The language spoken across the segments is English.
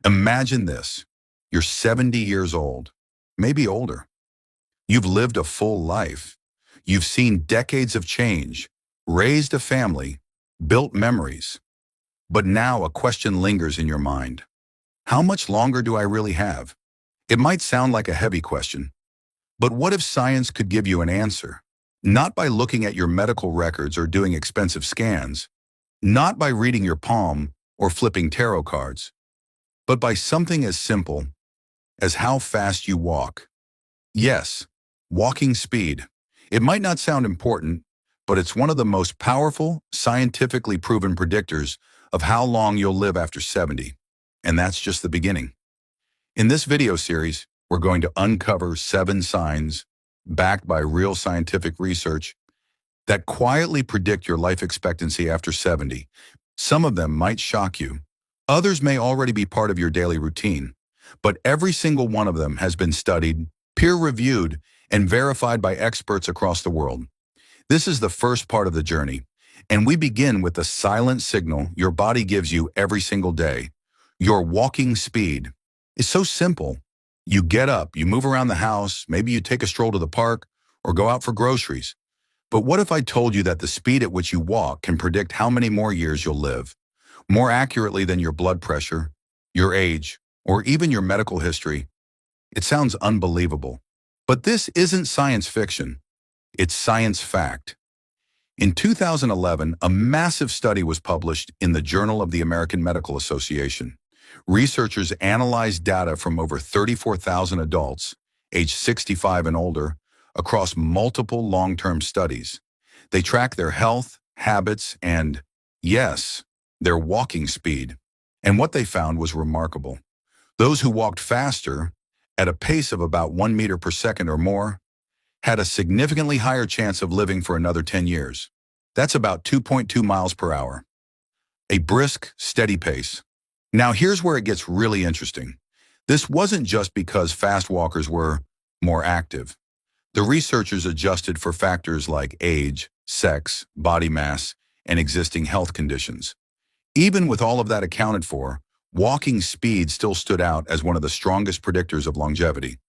Imagine this. You're 70 years old, maybe older. You've lived a full life. You've seen decades of change, raised a family, built memories. But now a question lingers in your mind. How much longer do I really have? It might sound like a heavy question, but what if science could give you an answer? Not by looking at your medical records or doing expensive scans, not by reading your palm or flipping tarot cards, but by something as simple as how fast you walk. Yes, walking speed. It might not sound important, but it's one of the most powerful, scientifically proven predictors of how long you'll live after 70. And that's just the beginning. In this video series, we're going to uncover 7 signs, backed by real scientific research, that quietly predict your life expectancy after 70. Some of them might shock you. Others may already be part of your daily routine, but every single one of them has been studied, peer-reviewed, and verified by experts across the world. This is the first part of the journey, and we begin with the silent signal your body gives you every single day. Your walking speed is so simple. You get up, you move around the house, maybe you take a stroll to the park, or go out for groceries. But what if I told you that the speed at which you walk can predict how many more years you'll live? More accurately than your blood pressure, your age, or even your medical history. It sounds unbelievable. But this isn't science fiction. It's science fact. In 2011, a massive study was published in the Journal of the American Medical Association. Researchers analyzed data from over 34,000 adults, aged 65 and older, across multiple long-term studies. They tracked their health, habits, and, yes, their walking speed. And what they found was remarkable. Those who walked faster, at a pace of about 1 meter per second or more, had a significantly higher chance of living for another 10 years. That's about 2.2 miles per hour. A brisk, steady pace. Now here's where it gets really interesting. This wasn't just because fast walkers were more active. The researchers adjusted for factors like age, sex, body mass, and existing health conditions. Even with all of that accounted for, walking speed still stood out as one of the strongest predictors of longevity.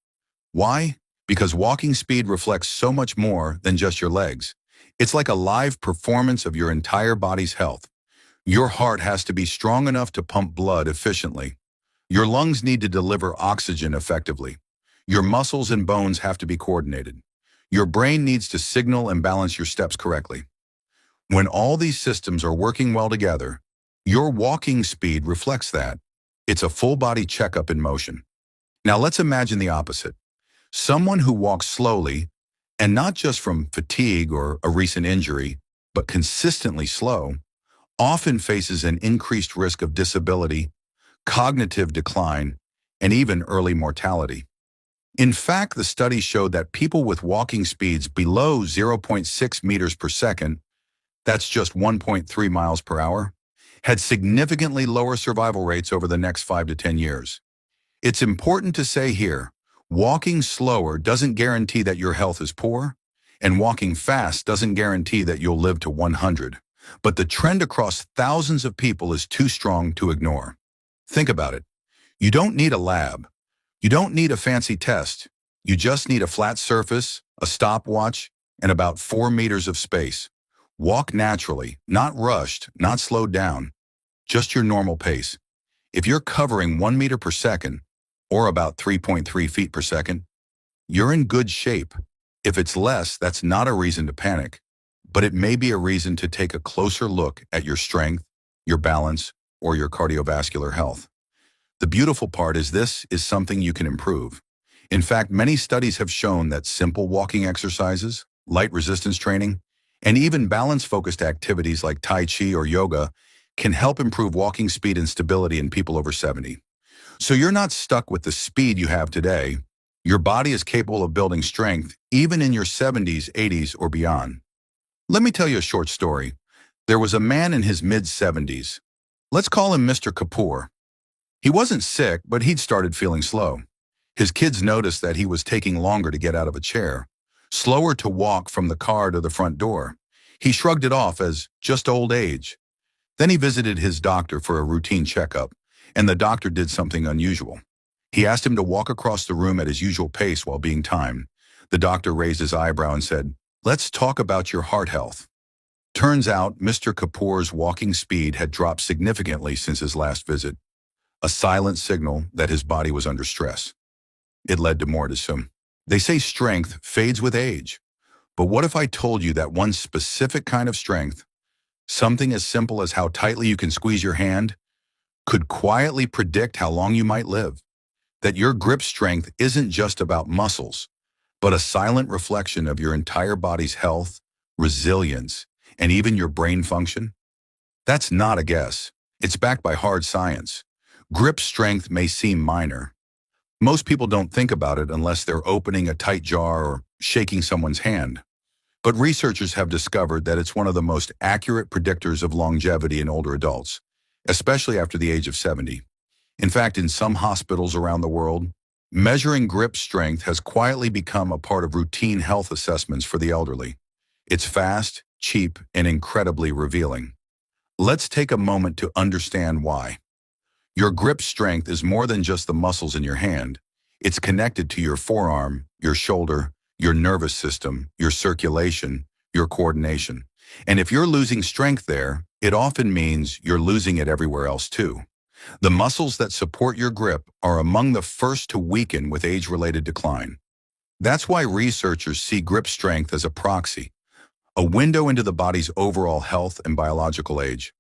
Why? Because walking speed reflects so much more than just your legs. It's like a live performance of your entire body's health. Your heart has to be strong enough to pump blood efficiently. Your lungs need to deliver oxygen effectively. Your muscles and bones have to be coordinated. Your brain needs to signal and balance your steps correctly. When all these systems are working well together, your walking speed reflects that. It's a full-body checkup in motion. Now let's imagine the opposite. Someone who walks slowly, and not just from fatigue or a recent injury, but consistently slow, often faces an increased risk of disability, cognitive decline, and even early mortality. In fact, the study showed that people with walking speeds below 0.6 meters per second, that's just 1.3 miles per hour, had significantly lower survival rates over the next 5 to 10 years. It's important to say here, walking slower doesn't guarantee that your health is poor, and walking fast doesn't guarantee that you'll live to 100. But the trend across thousands of people is too strong to ignore. Think about it. You don't need a lab. You don't need a fancy test. You just need a flat surface, a stopwatch, and about 4 meters of space. Walk naturally, not rushed, not slowed down, just your normal pace. If you're covering 1 meter per second, or about 3.3 feet per second, you're in good shape. If it's less, that's not a reason to panic, but it may be a reason to take a closer look at your strength, your balance, or your cardiovascular health. The beautiful part is this is something you can improve. In fact, many studies have shown that simple walking exercises, light resistance training, and even balance-focused activities like Tai Chi or yoga can help improve walking speed and stability in people over 70. So you're not stuck with the speed you have today. Your body is capable of building strength even in your 70s, 80s, or beyond. Let me tell you a short story. There was a man in his mid-70s. Let's call him Mr. Kapoor. He wasn't sick, but he'd started feeling slow. His kids noticed that he was taking longer to get out of a chair, slower to walk from the car to the front door. He shrugged it off as just old age. Then he visited his doctor for a routine checkup, And the doctor did something unusual. He asked him to walk across the room at his usual pace while being timed. The doctor raised his eyebrow and said, "Let's talk about your heart health." Turns out Mr. Kapoor's walking speed had dropped significantly since his last visit, a silent signal that his body was under stress. It led to mortism. They say strength fades with age. But what if I told you that one specific kind of strength, something as simple as how tightly you can squeeze your hand, could quietly predict how long you might live? That your grip strength isn't just about muscles, but a silent reflection of your entire body's health, resilience, and even your brain function? That's not a guess. It's backed by hard science. Grip strength may seem minor. Most people don't think about it unless they're opening a tight jar or shaking someone's hand. But researchers have discovered that it's one of the most accurate predictors of longevity in older adults, especially after the age of 70. In fact, in some hospitals around the world, measuring grip strength has quietly become a part of routine health assessments for the elderly. It's fast, cheap, and incredibly revealing. Let's take a moment to understand why. Your grip strength is more than just the muscles in your hand. It's connected to your forearm, your shoulder, your nervous system, your circulation, your coordination. And if you're losing strength there, it often means you're losing it everywhere else too. The muscles that support your grip are among the first to weaken with age-related decline. That's why researchers see grip strength as a proxy, a window into the body's overall health and biological age.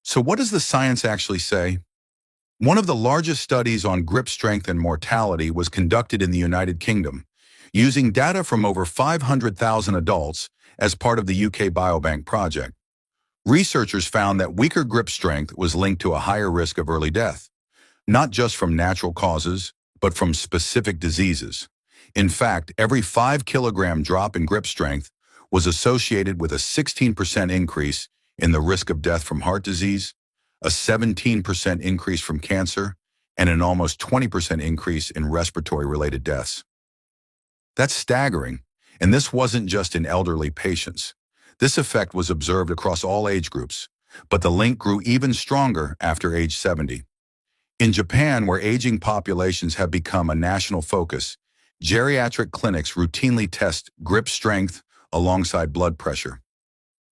So what does the science actually say? One of the largest studies on grip strength and mortality was conducted in the United Kingdom, using data from over 500,000 adults as part of the UK Biobank project. Researchers found that weaker grip strength was linked to a higher risk of early death, not just from natural causes, but from specific diseases. In fact, every 5-kilogram drop in grip strength was associated with a 16% increase in the risk of death from heart disease, a 17% increase from cancer, and an almost 20% increase in respiratory-related deaths. That's staggering, and this wasn't just in elderly patients. This effect was observed across all age groups, but the link grew even stronger after age 70. In Japan, where aging populations have become a national focus, geriatric clinics routinely test grip strength alongside blood pressure.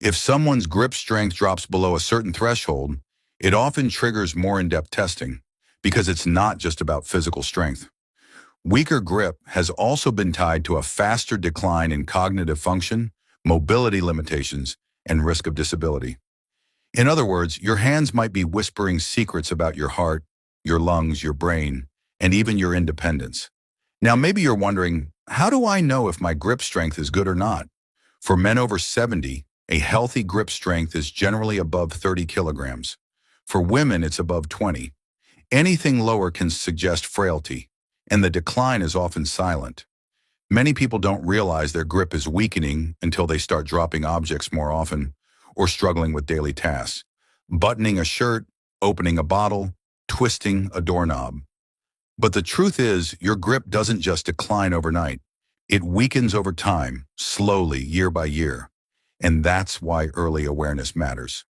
If someone's grip strength drops below a certain threshold, it often triggers more in-depth testing, because it's not just about physical strength. Weaker grip has also been tied to a faster decline in cognitive function, mobility limitations, and risk of disability. In other words, your hands might be whispering secrets about your heart, your lungs, your brain, and even your independence. Now, maybe you're wondering, how do I know if my grip strength is good or not? For men over 70, a healthy grip strength is generally above 30 kilograms. For women, it's above 20. Anything lower can suggest frailty, and the decline is often silent. Many people don't realize their grip is weakening until they start dropping objects more often or struggling with daily tasks. Buttoning a shirt, opening a bottle, twisting a doorknob. But the truth is, your grip doesn't just decline overnight. It weakens over time, slowly, year by year. And that's why early awareness matters.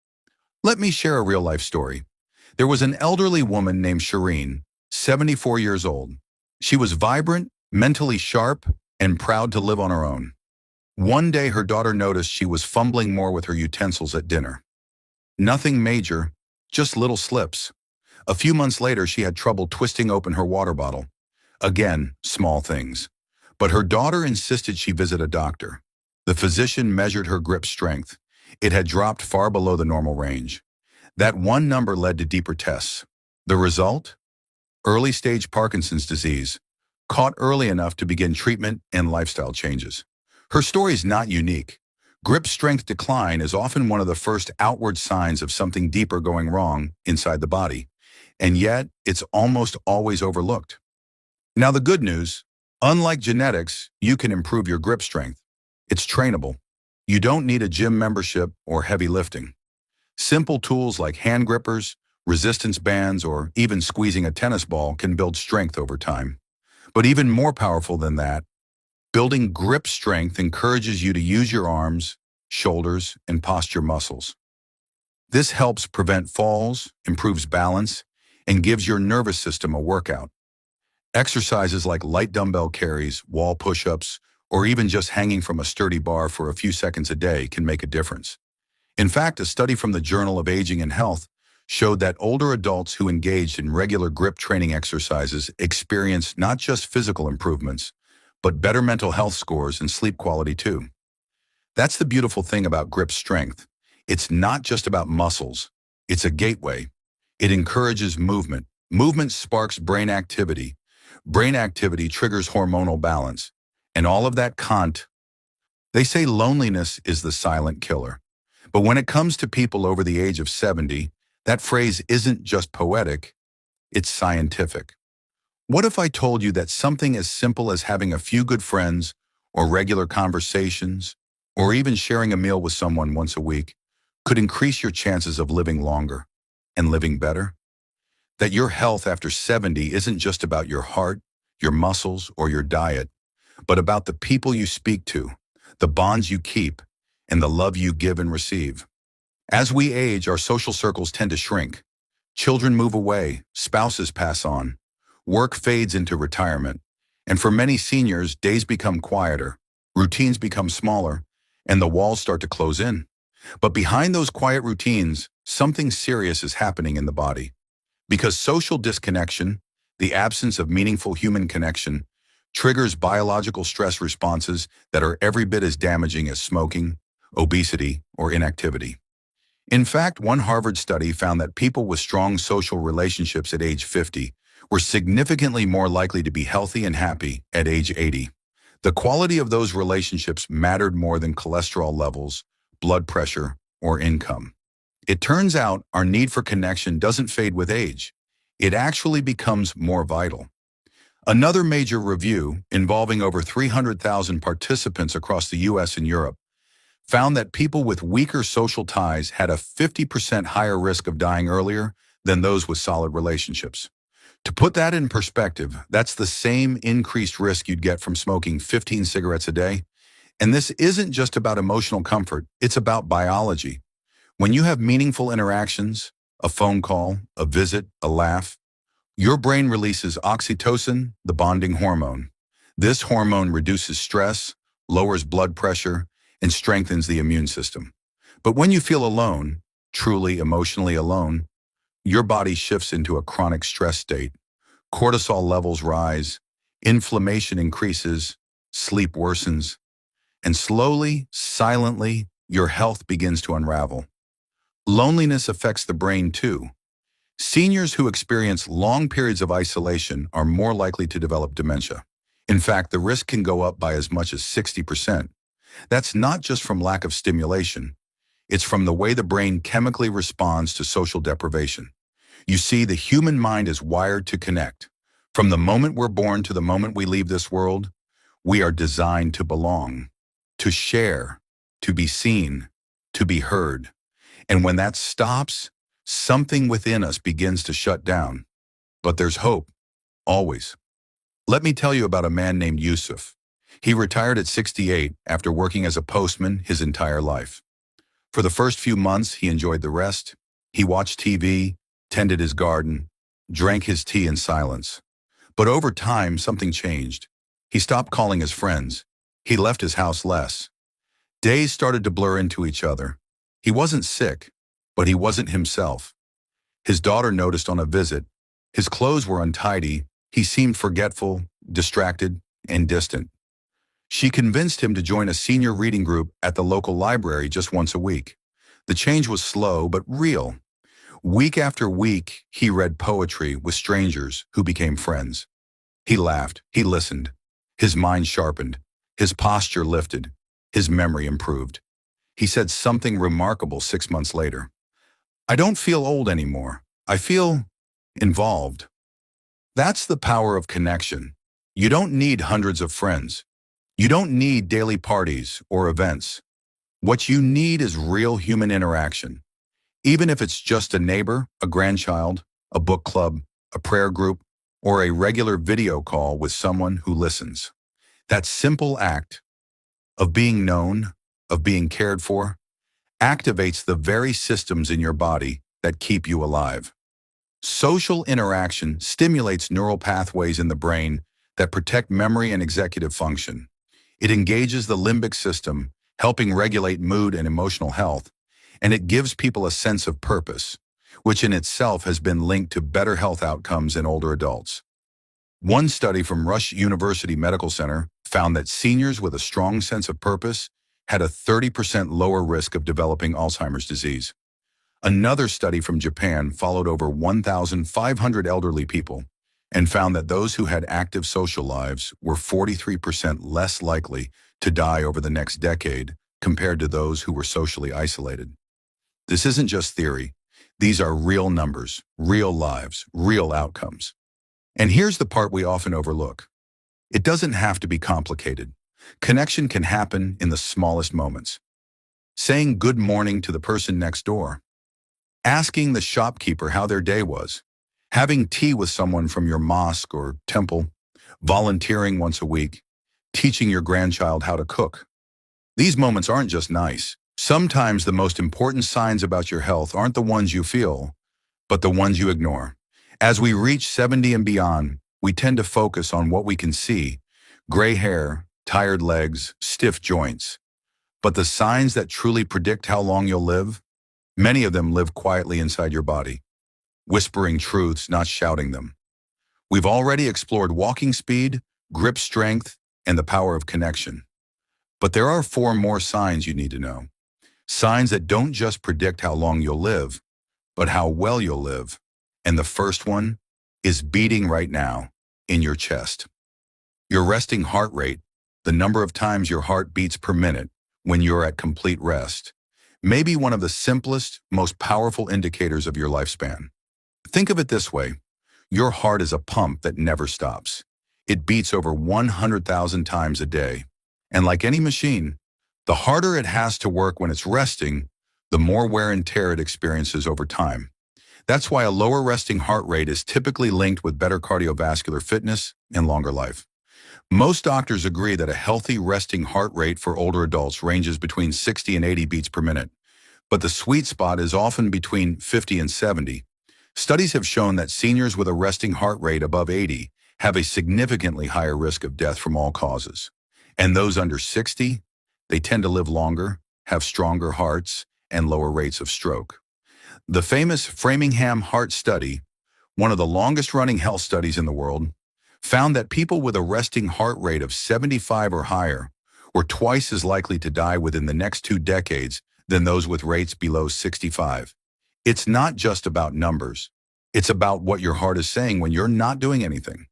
Let me share a real-life story. There was an elderly woman named Shireen, 74 years old. She was vibrant, mentally sharp, and proud to live on her own. One day, her daughter noticed she was fumbling more with her utensils at dinner. Nothing major, just little slips. A few months later, she had trouble twisting open her water bottle. Again, small things. But her daughter insisted she visit a doctor. The physician measured her grip strength. It had dropped far below the normal range. That one number led to deeper tests. The result? Early-stage Parkinson's disease, caught early enough to begin treatment and lifestyle changes. Her story is not unique. Grip strength decline is often one of the first outward signs of something deeper going wrong inside the body, and yet it's almost always overlooked. Now the good news, unlike genetics, you can improve your grip strength. It's trainable. You don't need a gym membership or heavy lifting. Simple tools like hand grippers, resistance bands, or even squeezing a tennis ball can build strength over time. But even more powerful than that, building grip strength encourages you to use your arms, shoulders, and posture muscles. This helps prevent falls, improves balance, and gives your nervous system a workout. Exercises like light dumbbell carries, wall push-ups, or even just hanging from a sturdy bar for a few seconds a day can make a difference. In fact, a study from the Journal of Aging and Health showed that older adults who engaged in regular grip training exercises experienced not just physical improvements, but better mental health scores and sleep quality too. That's the beautiful thing about grip strength. It's not just about muscles. It's a gateway. It encourages movement. Movement sparks brain activity. Brain activity triggers hormonal balance. And all of that they say loneliness is the silent killer. But when it comes to people over the age of 70, that phrase isn't just poetic, it's scientific. What if I told you that something as simple as having a few good friends, or regular conversations, or even sharing a meal with someone once a week could increase your chances of living longer and living better? That your health after 70 isn't just about your heart, your muscles, or your diet, but about the people you speak to, the bonds you keep, and the love you give and receive. As we age, our social circles tend to shrink. Children move away, spouses pass on, work fades into retirement, and for many seniors, days become quieter, routines become smaller, and the walls start to close in. But behind those quiet routines, something serious is happening in the body. Because social disconnection, the absence of meaningful human connection, triggers biological stress responses that are every bit as damaging as smoking, obesity, or inactivity. In fact, one Harvard study found that people with strong social relationships at age 50 were significantly more likely to be healthy and happy at age 80. The quality of those relationships mattered more than cholesterol levels, blood pressure, or income. It turns out our need for connection doesn't fade with age. It actually becomes more vital. Another major review, involving over 300,000 participants across the US and Europe, found that people with weaker social ties had a 50% higher risk of dying earlier than those with solid relationships. To put that in perspective, that's the same increased risk you'd get from smoking 15 cigarettes a day. And this isn't just about emotional comfort, it's about biology. When you have meaningful interactions, a phone call, a visit, a laugh, your brain releases oxytocin, the bonding hormone. This hormone reduces stress, lowers blood pressure, and strengthens the immune system. But when you feel alone, truly emotionally alone, your body shifts into a chronic stress state. Cortisol levels rise, inflammation increases, sleep worsens, and slowly, silently, your health begins to unravel. Loneliness affects the brain too. Seniors who experience long periods of isolation are more likely to develop dementia. In fact, the risk can go up by as much as 60%. That's not just from lack of stimulation. It's from the way the brain chemically responds to social deprivation. You see, the human mind is wired to connect. From the moment we're born to the moment we leave this world, we are designed to belong, to share, to be seen, to be heard. And when that stops, something within us begins to shut down. But there's hope, always. Let me tell you about a man named Yusuf. He retired at 68 after working as a postman his entire life. For the first few months, he enjoyed the rest. He watched TV, tended his garden, drank his tea in silence. But over time, something changed. He stopped calling his friends. He left his house less. Days started to blur into each other. He wasn't sick, but he wasn't himself. His daughter noticed on a visit. His clothes were untidy. He seemed forgetful, distracted, and distant. She convinced him to join a senior reading group at the local library just once a week. The change was slow but real. Week after week, he read poetry with strangers who became friends. He laughed, he listened. His mind sharpened, his posture lifted, his memory improved. He said something remarkable 6 months later. "I don't feel old anymore. I feel involved." That's the power of connection. You don't need hundreds of friends. You don't need daily parties or events. What you need is real human interaction. Even if it's just a neighbor, a grandchild, a book club, a prayer group, or a regular video call with someone who listens. That simple act of being known, of being cared for, activates the very systems in your body that keep you alive. Social interaction stimulates neural pathways in the brain that protect memory and executive function. It engages the limbic system, helping regulate mood and emotional health, and it gives people a sense of purpose, which in itself has been linked to better health outcomes in older adults. One study from Rush University Medical Center found that seniors with a strong sense of purpose had a 30% lower risk of developing Alzheimer's disease. Another study from Japan followed over 1,500 elderly people and found that those who had active social lives were 43% less likely to die over the next decade compared to those who were socially isolated. This isn't just theory. These are real numbers, real lives, real outcomes. And here's the part we often overlook. It doesn't have to be complicated. Connection can happen in the smallest moments. Saying good morning to the person next door. Asking the shopkeeper how their day was. Having tea with someone from your mosque or temple. Volunteering once a week. Teaching your grandchild how to cook. These moments aren't just nice. Sometimes the most important signs about your health aren't the ones you feel, but the ones you ignore. As we reach 70 and beyond, we tend to focus on what we can see: gray hair, tired legs, stiff joints. But the signs that truly predict how long you'll live, many of them live quietly inside your body, whispering truths, not shouting them. We've already explored walking speed, grip strength, and the power of connection. But there are 4 more signs you need to know. Signs that don't just predict how long you'll live, but how well you'll live. And the first one is beating right now in your chest. Your resting heart rate, the number of times your heart beats per minute when you're at complete rest, may be one of the simplest, most powerful indicators of your lifespan. Think of it this way. Your heart is a pump that never stops. It beats over 100,000 times a day. And like any machine, the harder it has to work when it's resting, the more wear and tear it experiences over time. That's why a lower resting heart rate is typically linked with better cardiovascular fitness and longer life. Most doctors agree that a healthy resting heart rate for older adults ranges between 60 and 80 beats per minute, but the sweet spot is often between 50 and 70. Studies have shown that seniors with a resting heart rate above 80 have a significantly higher risk of death from all causes. And those under 60, they tend to live longer, have stronger hearts, and lower rates of stroke. The famous Framingham Heart Study, one of the longest-running health studies in the world, found that people with a resting heart rate of 75 or higher were twice as likely to die within the next 2 decades than those with rates below 65. It's not just about numbers. It's about what your heart is saying when you're not doing anything.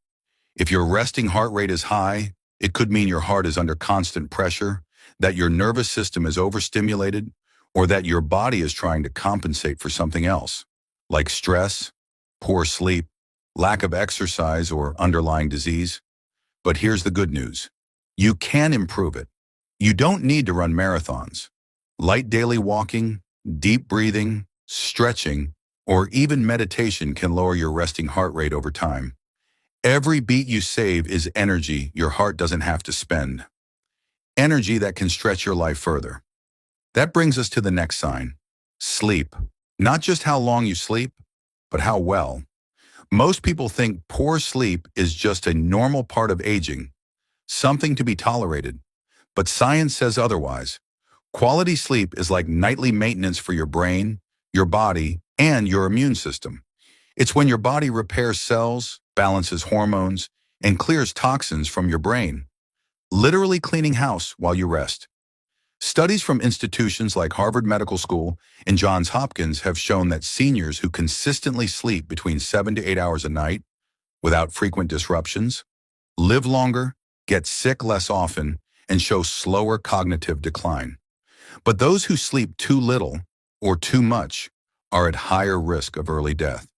If your resting heart rate is high, it could mean your heart is under constant pressure, that your nervous system is overstimulated, or that your body is trying to compensate for something else, like stress, poor sleep, lack of exercise, or underlying disease. But here's the good news. You can improve it. You don't need to run marathons. Light daily walking, deep breathing, stretching, or even meditation can lower your resting heart rate over time. Every beat you save is energy your heart doesn't have to spend. Energy that can stretch your life further. That brings us to the next sign: sleep. Not just how long you sleep, but how well. Most people think poor sleep is just a normal part of aging, something to be tolerated. But science says otherwise. Quality sleep is like nightly maintenance for your brain, your body, and your immune system. It's when your body repairs cells, balances hormones, and clears toxins from your brain, literally cleaning house while you rest. Studies from institutions like Harvard Medical School and Johns Hopkins have shown that seniors who consistently sleep between 7 to 8 hours a night, without frequent disruptions, live longer, get sick less often, and show slower cognitive decline. But those who sleep too little or too much are at higher risk of early death.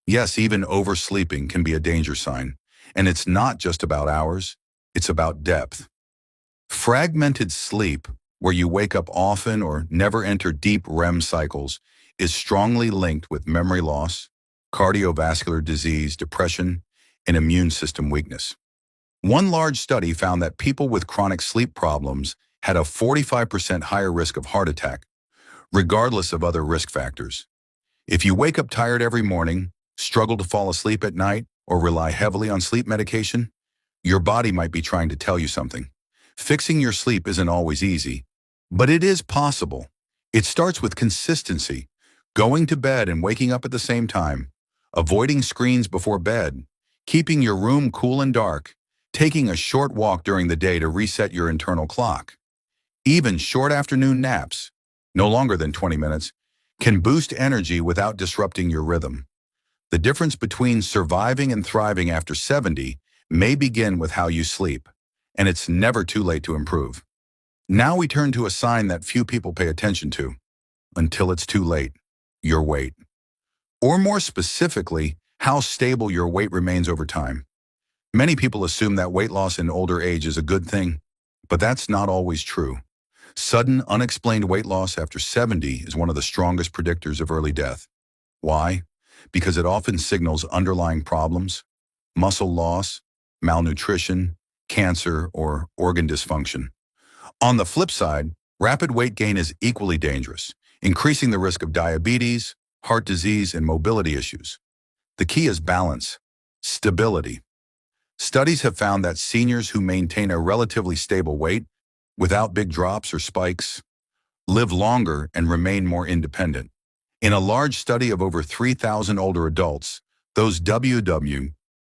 Yes, even oversleeping can be a danger sign, and it's not just about hours, it's about depth. Fragmented sleep, where you wake up often or never enter deep REM cycles, is strongly linked with memory loss, cardiovascular disease, depression, and immune system weakness. One large study found that people with chronic sleep problems had a 45% higher risk of heart attack, regardless of other risk factors. If you wake up tired every morning, Struggle to fall asleep at night or rely heavily on sleep medication? Your body might be trying to tell you something. Fixing your sleep isn't always easy, but it is possible. It starts with consistency, going to bed and waking up at the same time, avoiding screens before bed, keeping your room cool and dark, taking a short walk during the day to reset your internal clock. Even short afternoon naps, no longer than 20 minutes, can boost energy without disrupting your rhythm. The difference between surviving and thriving after 70 may begin with how you sleep, and it's never too late to improve. Now we turn to a sign that few people pay attention to, until it's too late: your weight. Or more specifically, how stable your weight remains over time. Many people assume that weight loss in older age is a good thing, but that's not always true. Sudden, unexplained weight loss after 70 is one of the strongest predictors of early death. Why? Because it often signals underlying problems: muscle loss, malnutrition, cancer, or organ dysfunction. On the flip side, rapid weight gain is equally dangerous, increasing the risk of diabetes, heart disease, and mobility issues. The key is balance, stability. Studies have found that seniors who maintain a relatively stable weight, without big drops or spikes, live longer and remain more independent. In a large study of over 3,000 older adults, those